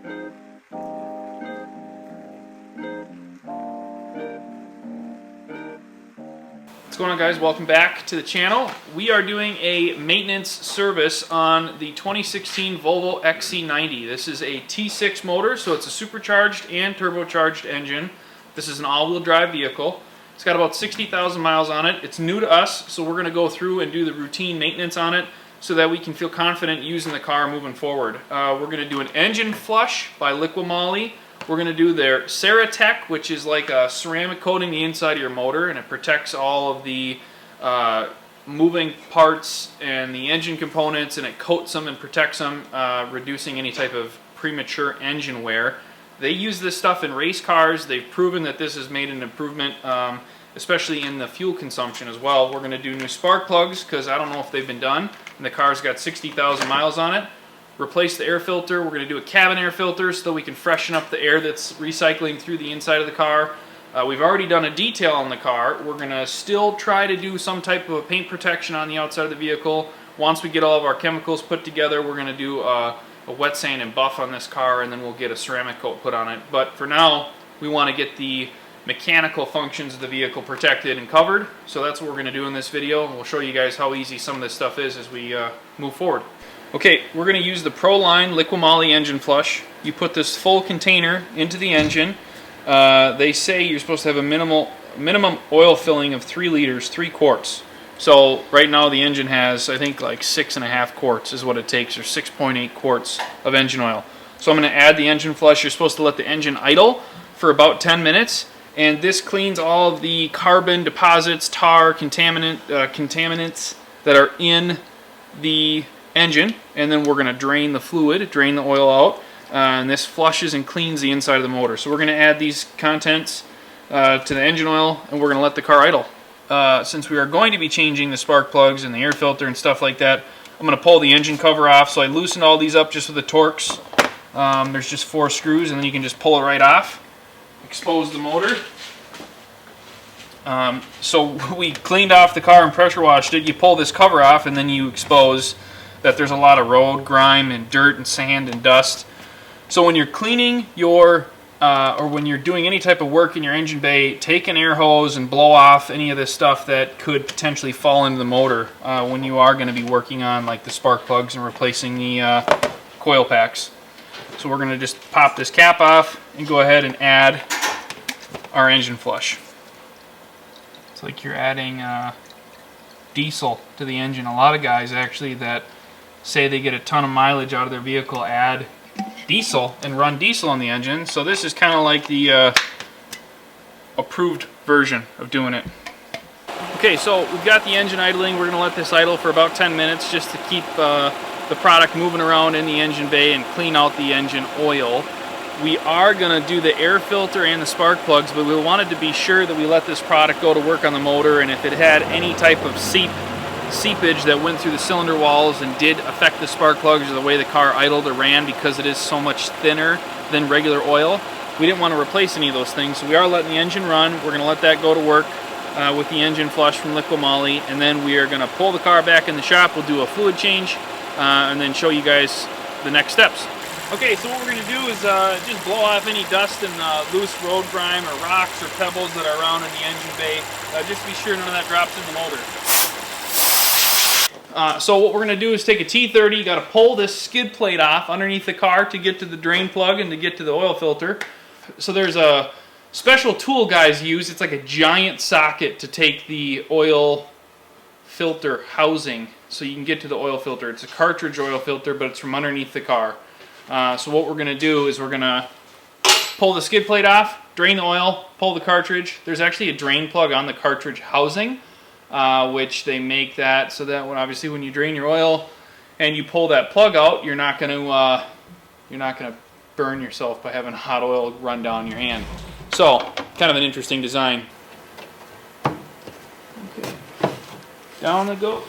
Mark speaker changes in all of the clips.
Speaker 1: What's going on, guys? Welcome back to the channel. We are doing a maintenance service on the 2016 Volvo XC90. This is a T6 motor, so it's a supercharged and turbocharged engine. This is an all-wheel drive vehicle. It's got about 60,000 miles on it. It's new to us, so we're going to go through and do the routine maintenance on it so that we can feel confident using the car moving forward. We're going to do an engine flush by Liqui Moly. We're going to do their Ceratec, which is like a ceramic coating the inside of your motor, and it protects all of the moving parts and the engine components, and it coats them and protects them, reducing any type of premature engine wear. They use this stuff in race cars. They've proven that this has made an improvement, especially in the fuel consumption as well. We're going to do new spark plugs because I don't know if they've been done, and the car's got 60,000 miles on it. Replace the air filter. We're going to do a cabin air filter so that we can freshen up the air that's recycling through the inside of the car. We've already done a detail on the car. We're going to still try to do some type of a paint protection on the outside of the vehicle. Once we get all of our chemicals put together, we're going to do a wet sand and buff on this car, and then we'll get a ceramic coat put on it. But for now, we want to get the mechanical functions of the vehicle protected and covered. So that's what we're going to do in this video, and we'll show you guys how easy some of this stuff is as we move forward. Okay, we're going to use the Proline Liqui Moly engine flush. You put this full container into the engine. They say you're supposed to have a minimum oil filling of 3 liters, 3 quarts. So right now the engine has, I think, like 6.5 quarts is what it takes, or 6.8 quarts of engine oil. So I'm going to add the engine flush. You're supposed to let the engine idle for about 10 minutes, and this cleans all of the carbon deposits, tar, contaminants that are in the engine, and then we're going to drain the fluid, drain the oil out, and this flushes and cleans the inside of the motor. So we're going to add these contents to the engine oil, and we're going to let the car idle. Since we are going to be changing the spark plugs and the air filter and stuff like that, I'm going to pull the engine cover off. So I loosened all these up just with the Torx. There's just 4 screws, and then you can just pull it right off, expose the motor. So we cleaned off the car and pressure washed it. You pull this cover off, and then you expose that there's a lot of road grime and dirt and sand and dust. So when you're cleaning your or when you're doing any type of work in your engine bay, take an air hose and blow off any of this stuff that could potentially fall into the motor when you are going to be working on like the spark plugs and replacing the coil packs. So we're going to just pop this cap off and go ahead and add our engine flush. It's like you're adding diesel to the engine. A lot of guys actually that say they get a ton of mileage out of their vehicle add diesel and run diesel on the engine. So this is kind of like the approved version of doing it. Okay, so we've got the engine idling. We're going to let this idle for about 10 minutes just to keep the product moving around in the engine bay and clean out the engine oil. We are going to do the air filter and the spark plugs, but we wanted to be sure that we let this product go to work on the motor, and if it had any type of seepage that went through the cylinder walls and did affect the spark plugs or the way the car idled or ran because it is so much thinner than regular oil, we didn't want to replace any of those things. So we are letting the engine run. We're going to let that go to work with the engine flush from Liqui Moly, and then we are going to pull the car back in the shop. We'll do a fluid change and then show you guys the next steps. Okay, so what we're going to do is just blow off any dust and loose road grime or rocks or pebbles that are around in the engine bay, just to be sure none of that drops in the motor. So what we're going to do is take a T30. You got to pull this skid plate off underneath the car to get to the drain plug and to get to the oil filter. So there's a special tool guys use. It's like a giant socket to take the oil filter housing so you can get to the oil filter. It's a cartridge oil filter, but it's from underneath the car. So what we're going to do is we're going to pull the skid plate off, drain the oil, pull the cartridge. There's actually a drain plug on the cartridge housing, which they make that so that obviously when you drain your oil and you pull that plug out, you're not going to burn yourself by having hot oil run down your hand. So kind of an interesting design. Okay. Down it goes.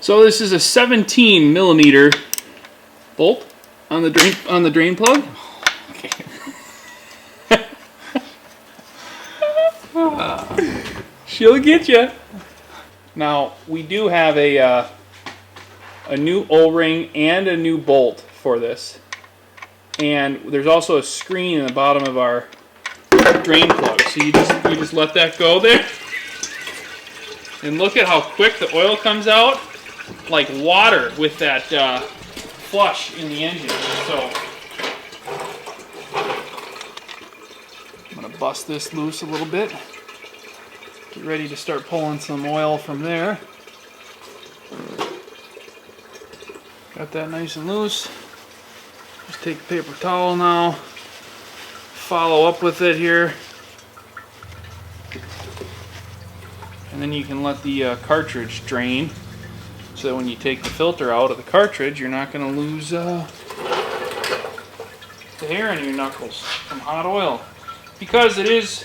Speaker 1: So this is a 17 millimeter bolt on the drain plug. Okay. She'll get you. Now we do have a a new O-ring and a new bolt for this. And there's also a screen in the bottom of our drain plug. So you just let that go there. And look at how quick the oil comes out, like water with that flush in the engine. So I'm gonna bust this loose a little bit. Get ready to start pulling some oil from there. Got that nice and loose. Just take a paper towel now. Follow up with it here. And then you can let the cartridge drain, so that when you take the filter out of the cartridge, you're not going to lose the hair in your knuckles from hot oil. Because it is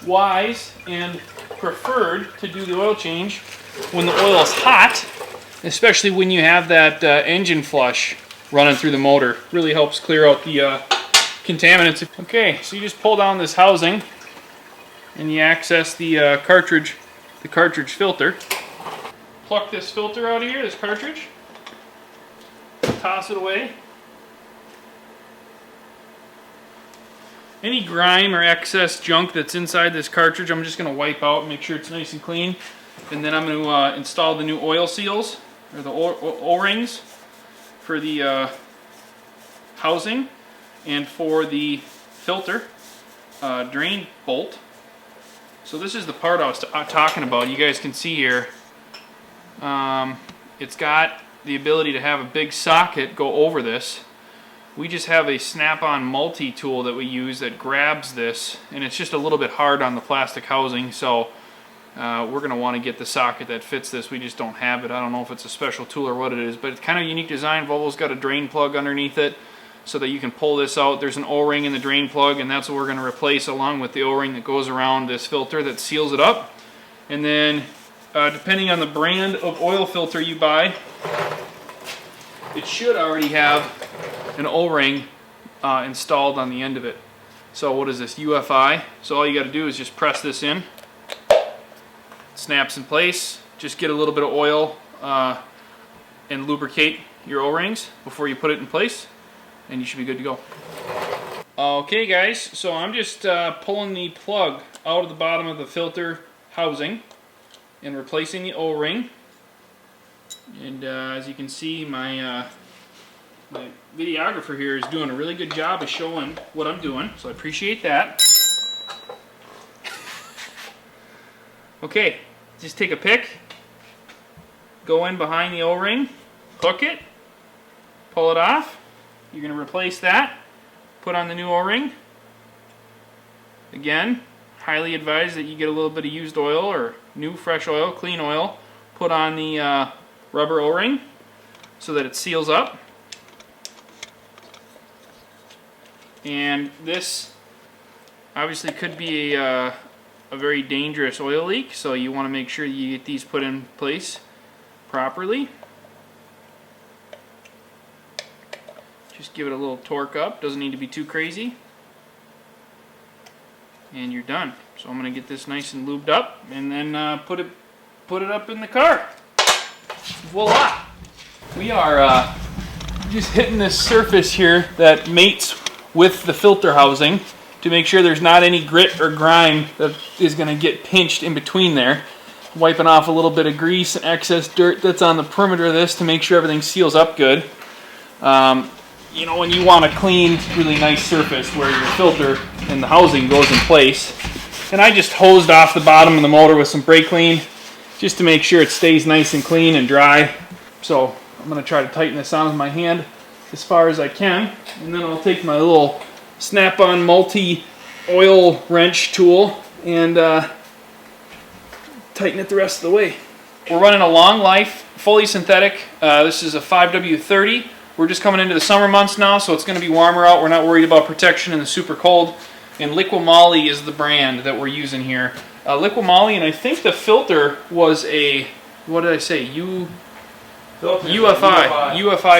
Speaker 1: wise and preferred to do the oil change when the oil is hot, especially when you have that engine flush running through the motor. Really helps clear out the contaminants. Okay, so you just pull down this housing and you access the cartridge filter. Pluck this filter out of here, this cartridge. Toss it away. Any grime or excess junk that's inside this cartridge, I'm just going to wipe out and make sure it's nice and clean. And then I'm going to install the new oil seals, or the O-rings, for the housing and for the filter drain bolt. So this is the part I was talking about. You guys can see here, it's got the ability to have a big socket go over this. We just have a snap-on multi-tool that we use that grabs this, and it's just a little bit hard on the plastic housing, so we're going to want to get the socket that fits this. We just don't have it. I don't know if it's a special tool or what it is, but it's kind of a unique design. Volvo's got a drain plug underneath it so that you can pull this out. There's an O-ring in the drain plug, and that's what we're going to replace, along with the O-ring that goes around this filter that seals it up. And then depending on the brand of oil filter you buy, it should already have an O-ring installed on the end of it. So what is this, UFI? So all you got to do is just press this in. It snaps in place. Just get a little bit of oil and lubricate your O-rings before you put it in place, and you should be good to go. Okay guys, so I'm just pulling the plug out of the bottom of the filter housing and replacing the O-ring. And as you can see, my videographer here is doing a really good job of showing what I'm doing, so I appreciate that. Okay, just take a pick, go in behind the O-ring, hook it, pull it off. You're going to replace that, put on the new O-ring. Again, highly advised that you get a little bit of used oil or new fresh oil, clean oil, put on the rubber O-ring so that it seals up. And this obviously could be a very dangerous oil leak, so you want to make sure you get these put in place properly. Just give it a little torque up, doesn't need to be too crazy. And you're done. So I'm going to get this nice and lubed up and then put it up in the car. Voila! We are just hitting this surface here that mates with the filter housing to make sure there's not any grit or grime that is going to get pinched in between there. Wiping off a little bit of grease and excess dirt that's on the perimeter of this to make sure everything seals up good. You know, when you want a clean, really nice surface where your filter and the housing goes in place. And I just hosed off the bottom of the motor with some brake clean just to make sure it stays nice and clean and dry. So I'm going to try to tighten this on with my hand as far as I can, and then I'll take my little snap-on multi-oil wrench tool and tighten it the rest of the way. We're running a long life, fully synthetic. This is a 5W30. We're just coming into the summer months now, so it's going to be warmer out. We're not worried about protection in the super cold. And Liqui Moly is the brand that we're using here. Liqui Moly, and I think the filter was a, what did I say, UFI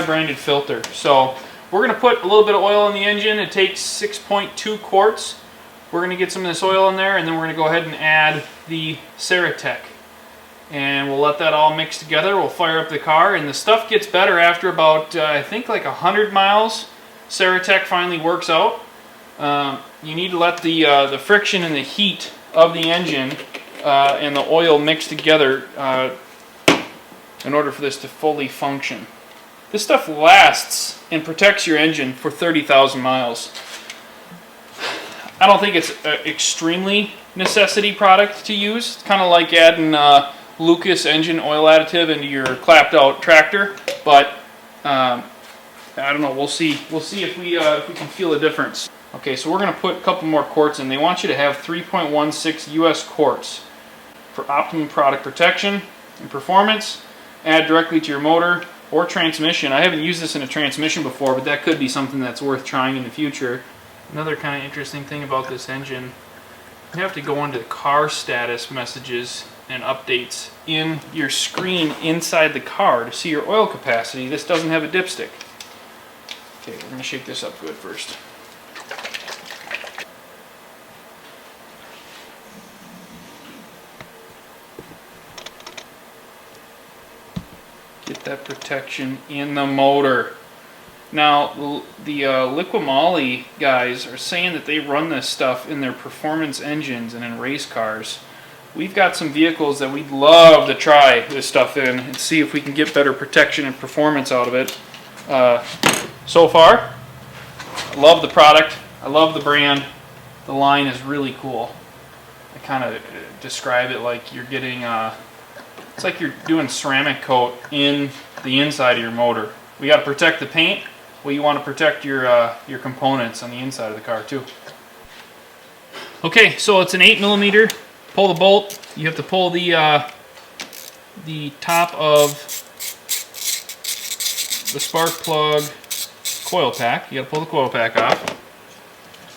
Speaker 1: branded filter. So we're going to put a little bit of oil in the engine. It takes 6.2 quarts. We're going to get some of this oil in there, and then we're going to go ahead and add the Ceratec. and we'll let that all mix together. We'll fire up the car, and the stuff gets better after about I think like 100 miles. Ceratec finally works out. You need to let the friction and the heat of the engine and the oil mix together in order for this to fully function. This stuff lasts and protects your engine for 30,000 miles. I don't think it's an extremely necessity product to use. It's kind of like adding Lucas engine oil additive into your clapped out tractor, but I don't know. We'll see. We'll see if we can feel a difference. Okay, so we're going to put a couple more quarts in. They want you to have 3.16 US quarts for optimum product protection and performance. Add directly to your motor or transmission. I haven't used this in a transmission before, but that could be something that's worth trying in the future. Another kind of interesting thing about this engine, you have to go into the car status messages and updates in your screen inside the car to see your oil capacity. This doesn't have a dipstick. Okay, we're going to shake this up good first. Get that protection in the motor. Now, the Liqui Moly guys are saying that they run this stuff in their performance engines and in race cars. We've got some vehicles that we'd love to try this stuff in and see if we can get better protection and performance out of it. So far, I love the product. I love the brand. The line is really cool. I kind of describe it like you're getting, it's like you're doing ceramic coat in the inside of your motor. We got to protect the paint. Well, you want to protect your components on the inside of the car too. Okay, so it's an 8mm. Pull the bolt. You have to pull the top of the spark plug coil pack. You got to pull the coil pack off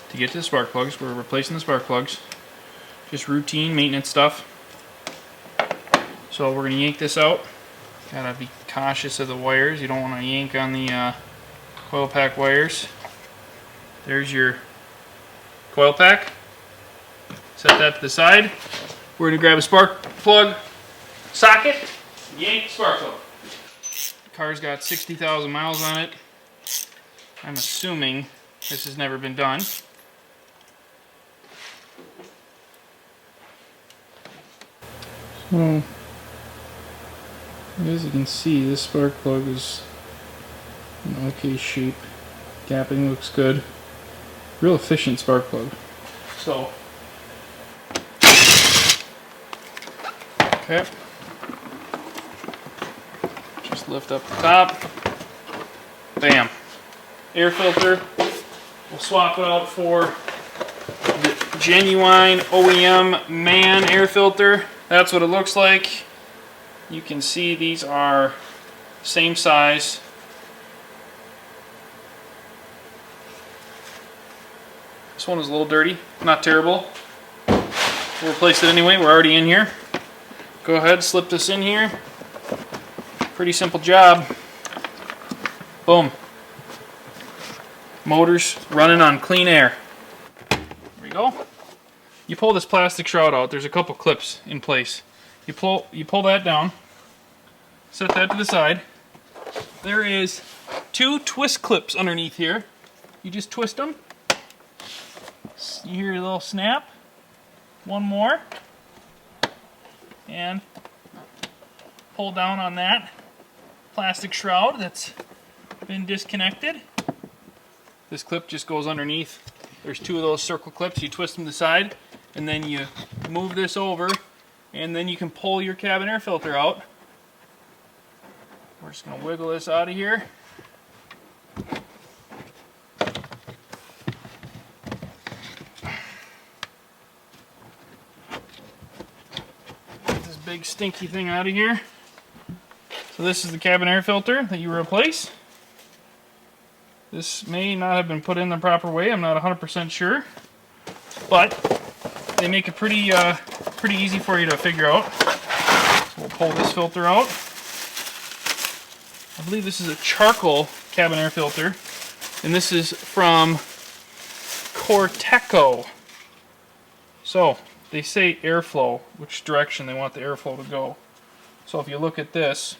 Speaker 1: to get to the spark plugs. We're replacing the spark plugs. Just routine maintenance stuff. So we're going to yank this out. Gotta be cautious of the wires. You don't want to yank on the coil pack wires. There's your coil pack. Set that to the side. We're going to grab a spark plug socket, yank the spark plug. The car's got 60,000 miles on it. I'm assuming this has never been done. So, as you can see, this spark plug is in okay shape. Gapping looks good. Real efficient spark plug. So, okay. Just lift up the top. Bam. Air filter. We'll swap it out for the genuine OEM MAN air filter. That's what it looks like. You can see these are same size. This one is a little dirty, not terrible. We'll replace it anyway, we're already in here. Go ahead, slip this in here. Pretty simple job. Boom. Motor's running on clean air. There we go. You pull this plastic shroud out, there's a couple clips in place. You pull that down, set that to the side. There is 2 twist clips underneath here. You just twist them. You hear a little snap. One more. And pull down on that plastic shroud that's been disconnected. This clip just goes underneath. There's 2 of those circle clips. You twist them to the side, and then you move this over, and then you can pull your cabin air filter out. We're just going to wiggle this out of here. Get this big stinky thing out of here. So this is the cabin air filter that you replace. This may not have been put in the proper way, I'm not 100% sure. But they make it pretty easy for you to figure out. We'll pull this filter out. I believe this is a charcoal cabin air filter, and this is from Corteco. So they say airflow, which direction they want the airflow to go. So if you look at this,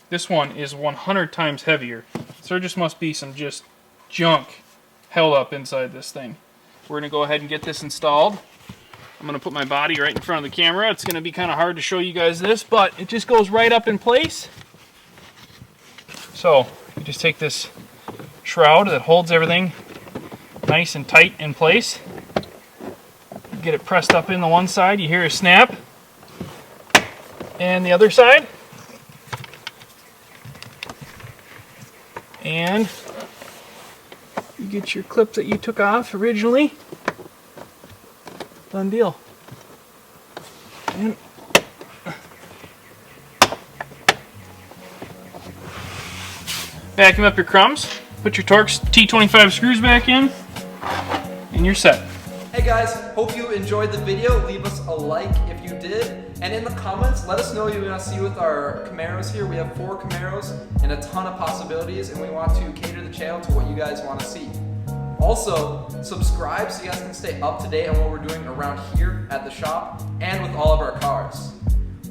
Speaker 1: this one is 100 times heavier. So there just must be some just junk held up inside this thing. We're going to go ahead and get this installed. I'm going to put my body right in front of the camera. It's going to be kind of hard to show you guys this, but it just goes right up in place. So you just take this shroud that holds everything nice and tight in place. Get it pressed up in the one side, you hear a snap. And the other side. And you get your clip that you took off originally. Done deal. And vacuum up your crumbs. Put your Torx T25 screws back in. And you're set.
Speaker 2: Hey guys, hope you enjoyed the video. Leave us a like if you did. And in the comments, let us know you want to see with our Camaros here. We have 4 Camaros and a ton of possibilities, and we want to cater the channel to what you guys want to see. Also, subscribe so you guys can stay up to date on what we're doing around here at the shop and with all of our cars.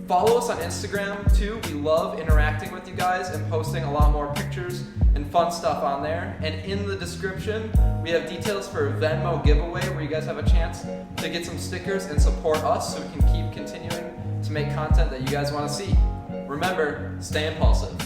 Speaker 2: Follow us on Instagram too. We love interacting with you guys and posting a lot more pictures and fun stuff on there. And in the description, we have details for a Venmo giveaway where you guys have a chance to get some stickers and support us so we can keep continuing to make content that you guys want to see. Remember, stay impulsive.